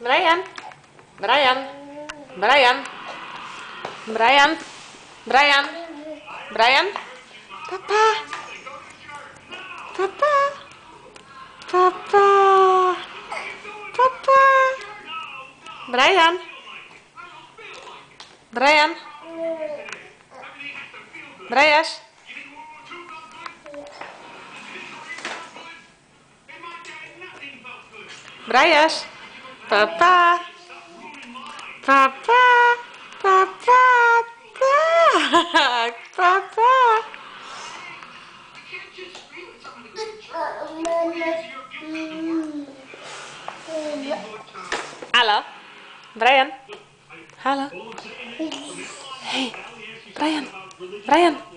Brian, Brian, Brian, Brian, Brian, Brian, Papa, Papa, Papa, Papa, Brian, Brian, Brian, Brian, Papa, Papa, Papa, Papa. Halo, Brian. Halo. Hey, Brian. Brian.